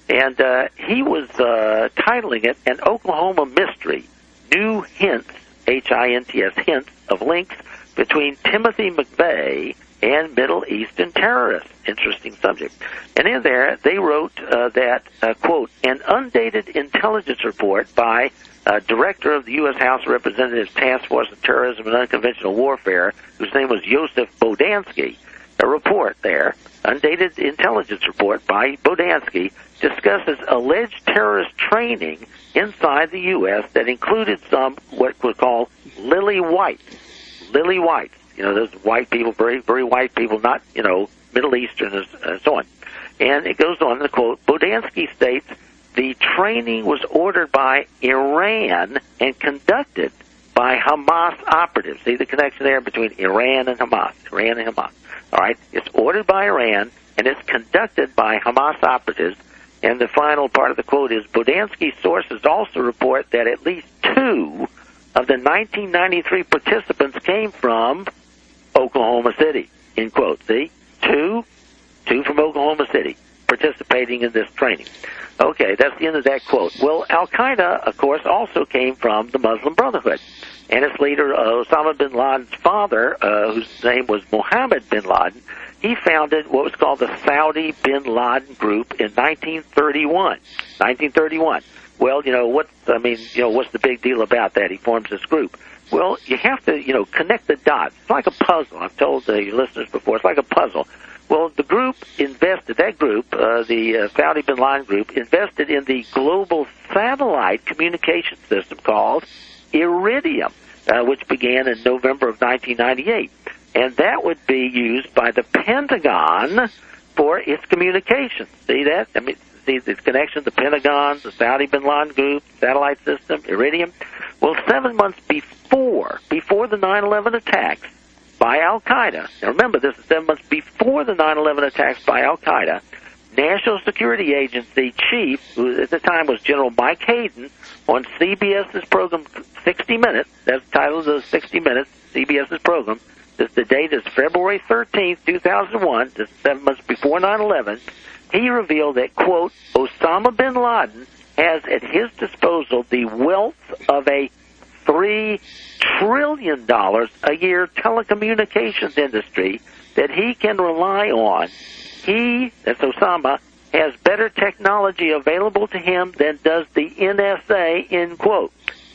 And he was titling it An Oklahoma Mystery, New Hints, H-I-N-T-S, Hints of Links Between Timothy McVeigh and Middle Eastern Terrorists. Interesting subject. And in there, they wrote that, quote, an undated intelligence report by Director of the U.S. House of Representatives Task Force on Terrorism and Unconventional Warfare, whose name was Joseph Bodansky. A report there, undated intelligence report by Bodansky, discusses alleged terrorist training inside the U.S. that included some what we call lily whites. Lily whites. You know, those white people, very, very white people, not, you know, Middle Easterners and so on. And it goes on to quote, Bodansky states, the training was ordered by Iran and conducted by Hamas operatives. See the connection there between Iran and Hamas. Iran and Hamas. All right? It's ordered by Iran, and it's conducted by Hamas operatives. And the final part of the quote is, Bodansky's sources also report that at least 2 of the 1993 participants came from Oklahoma City, end quote. See? 2 from Oklahoma City participating in this training. Okay, that's the end of that quote. Well, Al-Qaeda, of course, also came from the Muslim Brotherhood. and its leader, Osama bin Laden's father, whose name was Mohammed bin Laden, he founded what was called the Saudi bin Laden Group in 1931. 1931. Well, what's the big deal about that? He forms this group. Well, you have to, connect the dots. It's like a puzzle. I've told the listeners before, it's like a puzzle. Well, the group the Saudi bin Laden group, invested in the global satellite communication system called Iridium, which began in November of 1998. And that would be used by the Pentagon for its communications. See that? See this connection, the Pentagon, the Saudi bin Laden group, satellite system, Iridium. Well, 7 months before the 9/11 attacks by Al-Qaeda, now remember this is 7 months before the 9/11 attacks by Al-Qaeda, National Security Agency chief, who at the time was General Mike Hayden, on CBS's program 60 Minutes, that's the title of the 60 Minutes, CBS's program, the date is February 13th, 2001, just 7 months before 9/11, he revealed that, quote, Osama bin Laden has at his disposal the wealth of a $3 trillion a year telecommunications industry that he can rely on. He, that's Osama, has better technology available to him than does the NSA, end quote.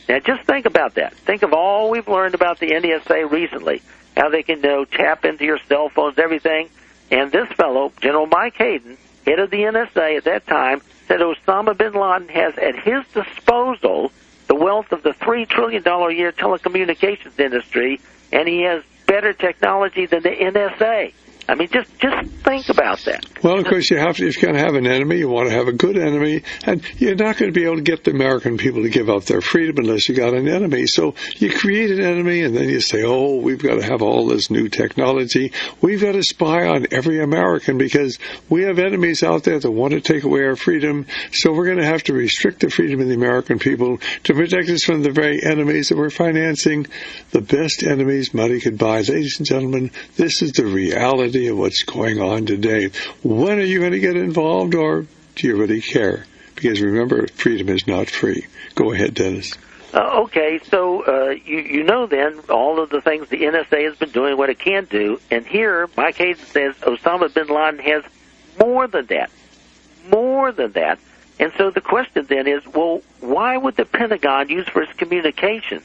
Now just think about that. Think of all we've learned about the NSA recently, how they can tap into your cell phones, everything. And this fellow, General Mike Hayden, head of the NSA at that time, said Osama bin Laden has at his disposal the wealth of the $3 trillion a year telecommunications industry, and he has better technology than the NSA. I mean, just think about that. Well, of course, if you're going to have an enemy, you want to have a good enemy, and you're not going to be able to get the American people to give up their freedom unless you got an enemy. So you create an enemy, and then you say, oh, we've got to have all this new technology. We've got to spy on every American because we have enemies out there that want to take away our freedom, so we're going to have to restrict the freedom of the American people to protect us from the very enemies that we're financing. The best enemies money could buy. Ladies and gentlemen, this is the reality of what's going on today. When are you going to get involved, or do you really care? Because remember, freedom is not free. Go ahead, Dennis. Okay, so you know then all of the things the NSA has been doing, what it can do, and here Mike Hayden says Osama bin Laden has more than that. More than that. And so the question then is, well, why would the Pentagon use for its communications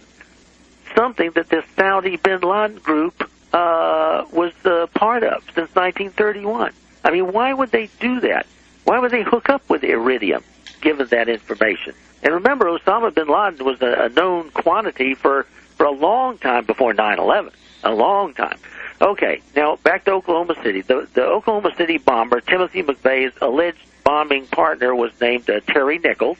something that this Saudi bin Laden group was part of since 1931. I mean, why would they do that? Why would they hook up with Iridium, given that information? And remember, Osama bin Laden was a known quantity for a long time before 9/11, a long time. Okay, now back to Oklahoma City. The Oklahoma City bomber, Timothy McVeigh's alleged bombing partner was named Terry Nichols.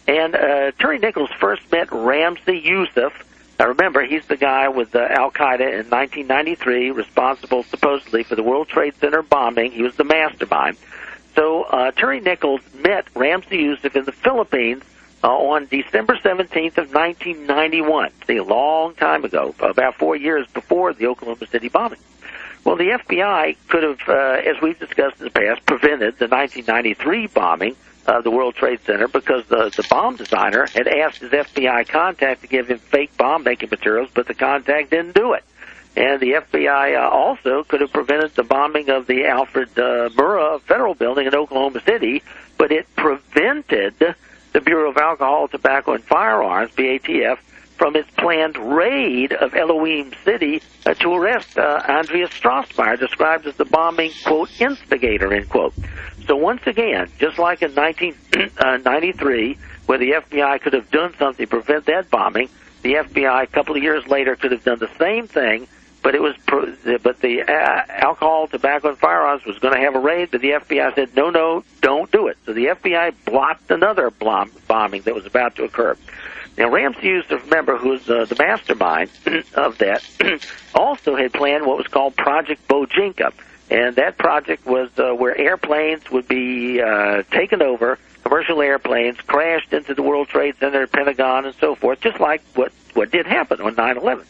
And Terry Nichols first met Ramzi Yousef. Now remember, he's the guy with Al-Qaeda in 1993, responsible supposedly for the World Trade Center bombing. He was the mastermind. So Terry Nichols met Ramzi Yousef in the Philippines on December 17th of 1991. See, a long time ago, about 4 years before the Oklahoma City bombing. Well, the FBI could have, as we've discussed in the past, prevented the 1993 bombing of the World Trade Center because the bomb designer had asked his FBI contact to give him fake bomb-making materials, but the contact didn't do it. And the FBI also could have prevented the bombing of the Alfred Murrah Federal Building in Oklahoma City, but it prevented the Bureau of Alcohol, Tobacco, and Firearms, BATF, from its planned raid of Elohim City to arrest Andreas Strassmeyer, described as the bombing, quote, instigator, end quote. So once again, just like in 1993, where the FBI could have done something to prevent that bombing, the FBI a couple of years later could have done the same thing, but the Alcohol, Tobacco, and Firearms was going to have a raid, but the FBI said, no, don't do it. So the FBI blocked another bombing that was about to occur. Now, Ramzi Yousef, remember, who was the mastermind of that, also had planned what was called Project Bojinka. And that project was where airplanes would be taken over, commercial airplanes, crashed into the World Trade Center, Pentagon, and so forth, just like what did happen on 9/11.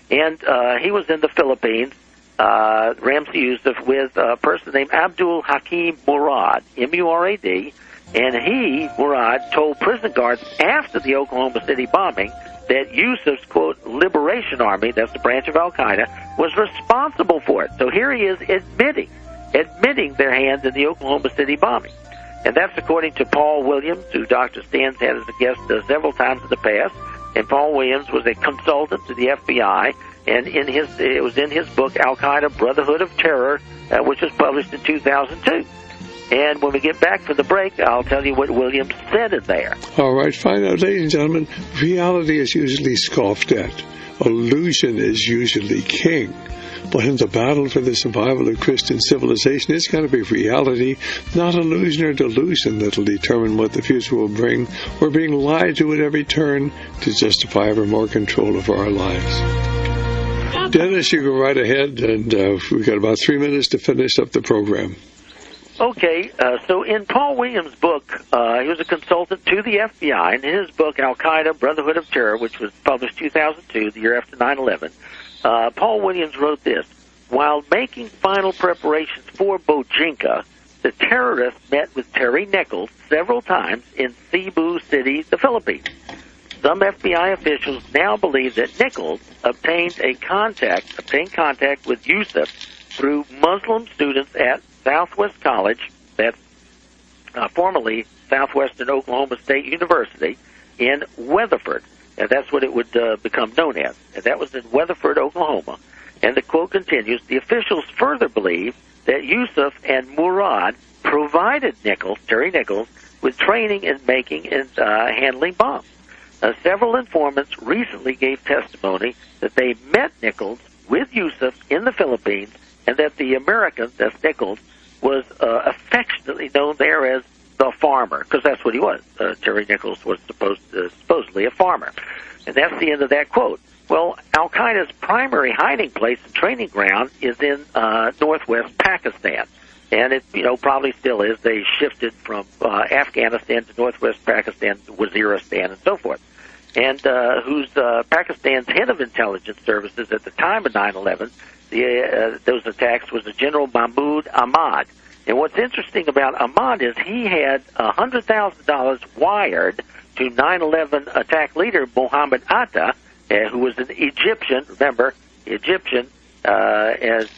And he was in the Philippines, Ramzi Yousef, with a person named Abdul Hakim Murad, M-U-R-A-D, and he, Murad, told prison guards after the Oklahoma City bombing that Yusuf's, quote, liberation army, that's the branch of Al-Qaeda, was responsible for it. So here he is admitting their hands in the Oklahoma City bombing. And that's according to Paul Williams, who Dr. Stan's had as a guest several times in the past. And Paul Williams was a consultant to the FBI, and it was in his book, Al-Qaeda Brotherhood of Terror, which was published in 2002. And when we get back from the break, I'll tell you what Williams said in there. All right, fine. Now, ladies and gentlemen, reality is usually scoffed at. Illusion is usually king. But in the battle for the survival of Christian civilization, it's got to be reality, not illusion or delusion, that will determine what the future will bring. We're being lied to at every turn to justify ever more control of our lives. Dennis, you go right ahead, and we've got about 3 minutes to finish up the program. Okay, so in Paul Williams' book, he was a consultant to the FBI, and in his book, Al-Qaeda Brotherhood of Terror, which was published 2002, the year after 9/11, Paul Williams wrote this: while making final preparations for Bojinka, the terrorists met with Terry Nichols several times in Cebu City, the Philippines. Some FBI officials now believe that Nichols obtained contact with Yusuf through Muslim students at Southwest College, that's formerly Southwestern Oklahoma State University, in Weatherford. And that's what it would become known as. And that was in Weatherford, Oklahoma. And the quote continues, the officials further believe that Yusuf and Murad provided Terry Nichols, with training in making and handling bombs. Several informants recently gave testimony that they met Nichols with Yusuf in the Philippines, and that the American, that's Nichols, was affectionately known there as the farmer, because that's what he was. Terry Nichols was supposedly a farmer. And that's the end of that quote. Well, Al-Qaeda's primary hiding place and training ground is in northwest Pakistan. And it, probably still is. They shifted from Afghanistan to northwest Pakistan, Waziristan, and so forth. And Pakistan's head of intelligence services at the time of 9/11, those attacks, was the General Mahmoud Ahmad. And what's interesting about Ahmad is he had $100,000 wired to 9/11 attack leader Mohammed Atta, who was an Egyptian. Remember, Egyptian, as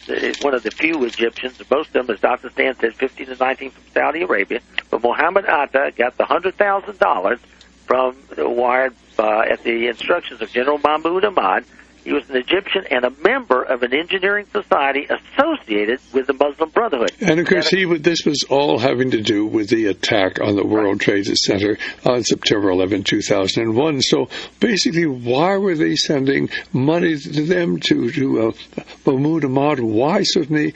one of the few Egyptians, most of them, as Dr. Stan said, 15 to 19 from Saudi Arabia. But Mohammed Atta got the $100,000 from wired at the instructions of General Mahmoud Ahmad. He was an Egyptian and a member of an engineering society associated with the Muslim Brotherhood. And of course, this was all having to do with the attack on the World Trade Center on September 11, 2001. So basically, why were they sending money to them, to Mahmoud Ahmad? Why? Certainly,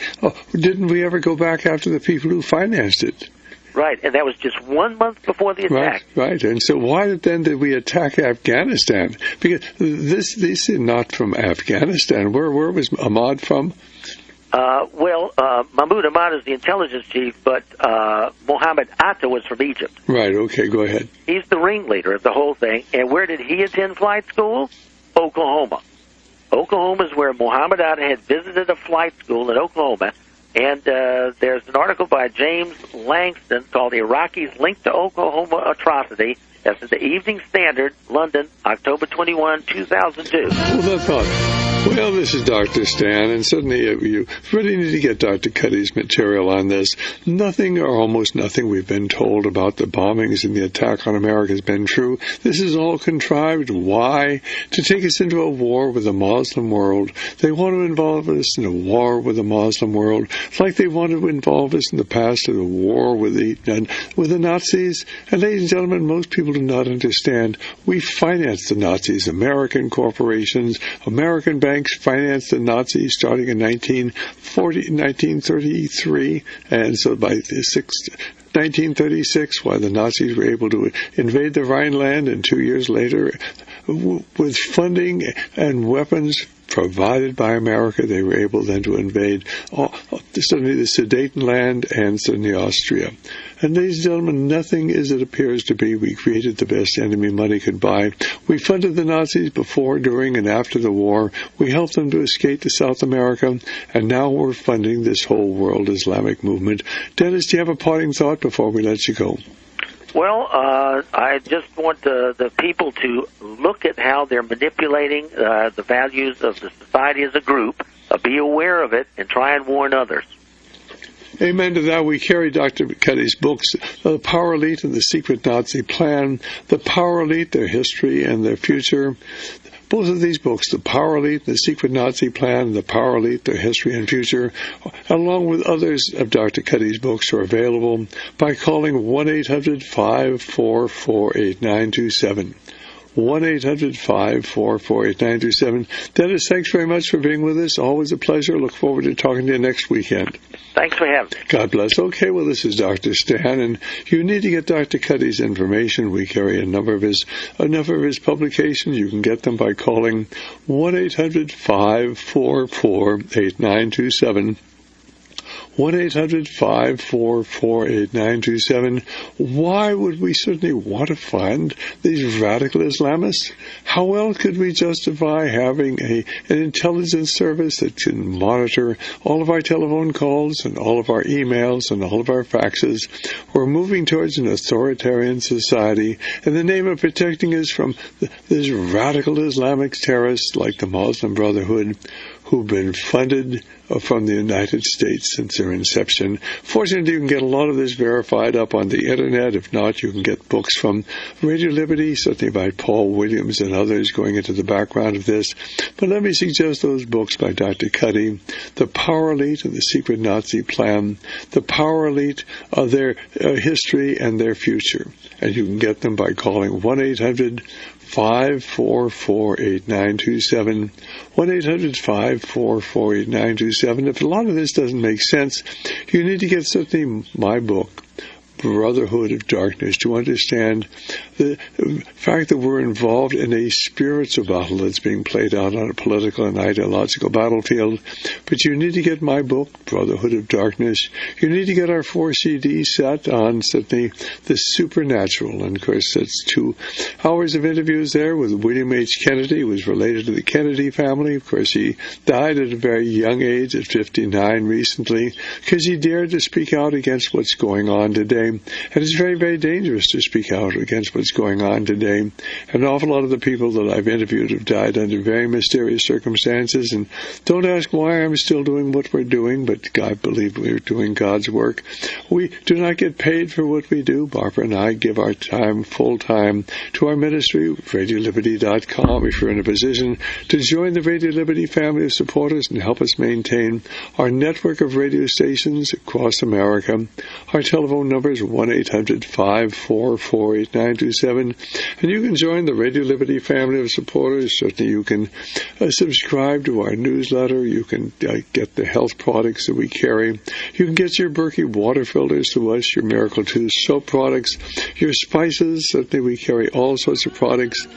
didn't we ever go back after the people who financed it? Right, and that was just 1 month before the attack. Right. And so why then did we attack Afghanistan? Because this is not from Afghanistan. Where was Ahmad from? Mahmoud Ahmad is the intelligence chief, but Mohammed Atta was from Egypt. Right, okay, go ahead. He's the ringleader of the whole thing. And where did he attend flight school? Oklahoma. Oklahoma is where Mohammed Atta had visited a flight school in Oklahoma. And there's an article by James Langston called Iraqis Linked to Oklahoma Atrocity. That's in the Evening Standard, London, October 21, 2002. Well, this is Dr. Stan, and certainly you really need to get Dr. Cuddy's material on this. Nothing or almost nothing we've been told about the bombings and the attack on America has been true. This is all contrived. Why? To take us into a war with the Muslim world. They want to involve us in a war with the Muslim world, like they wanted to involve us in the past in a war with the Nazis. And ladies and gentlemen, most people do not understand. We financed the Nazis. American corporations, American banks financed the Nazis starting in 1933, and so by 1936, while the Nazis were able to invade the Rhineland, and 2 years later, with funding and weapons provided by America, they were able then to invade suddenly the Sudetenland and suddenly Austria. And ladies and gentlemen, nothing as it appears to be. We created the best enemy money could buy. We funded the Nazis before, during, and after the war. We helped them to escape to South America, and now we're funding this whole world Islamic movement. Dennis, do you have a parting thought before we let you go? Well, I just want the people to look at how they're manipulating the values of the society as a group, be aware of it, and try and warn others. Amen to that. We carry Dr. Cuddy's books, The Power Elite and the Secret Nazi Plan, The Power Elite, Their History and Their Future. Both of these books, The Power Elite, The Secret Nazi Plan, The Power Elite, Their History and Future, along with others of Dr. Cuddy's books, are available by calling 1-800-544-8927. 1-800-544-8927. Dennis, thanks very much for being with us. Always a pleasure. Look forward to talking to you next weekend. Thanks for having me. God bless. Okay, well, this is Dr. Stan, and you need to get Dr. Cuddy's information. We carry a number of his publications. You can get them by calling 1-800-544-8927. 1-800-544-8927. Why would we certainly want to find these radical Islamists? How else could we justify having an intelligence service that can monitor all of our telephone calls and all of our emails and all of our faxes? We're moving towards an authoritarian society in the name of protecting us from these radical Islamic terrorists like the Muslim Brotherhood, who've been funded from the United States since their inception. Fortunately, you can get a lot of this verified up on the Internet. If not, you can get books from Radio Liberty, certainly by Paul Williams and others going into the background of this. But let me suggest those books by Dr. Cuddy, The Power Elite and the Secret Nazi Plan, The Power Elite, Their History and Their Future. And you can get them by calling 1-800-544-8927, 1-800-544-8927. If a lot of this doesn't make sense, you need to get certainly my book, Brotherhood of Darkness, to understand the fact that we're involved in a spiritual battle that's being played out on a political and ideological battlefield. But you need to get my book, Brotherhood of Darkness. You need to get our 4 CD set on certainly the supernatural. And of course, that's 2 hours of interviews there with William H. Kennedy, who was related to the Kennedy family. Of course, he died at a very young age, at 59 recently, because he dared to speak out against what's going on today. And it's very, very dangerous to speak out against what's going on today. And an awful lot of the people that I've interviewed have died under very mysterious circumstances. And don't ask why I'm still doing what we're doing, but I believe we're doing God's work. We do not get paid for what we do. Barbara and I give our time, full time, to our ministry, RadioLiberty.com. If you're in a position to join the Radio Liberty family of supporters and help us maintain our network of radio stations across America, our telephone number is 1-800-544-8927, and you can join the Radio Liberty family of supporters. Certainly you can subscribe to our newsletter. You can get the health products that we carry. You can get your Berkey water filters to us, your Miracle 2 soap products, your spices. Certainly we carry all sorts of products.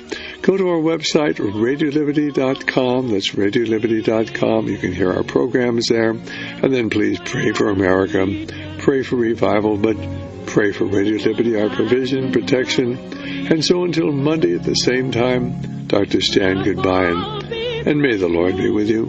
Go to our website, RadioLiberty.com. That's RadioLiberty.com. You can hear our programs there. And then please pray for America. Pray for revival, but pray for Radio Liberty, our provision, protection. And so until Monday at the same time, Dr. Stan, goodbye, and may the Lord be with you.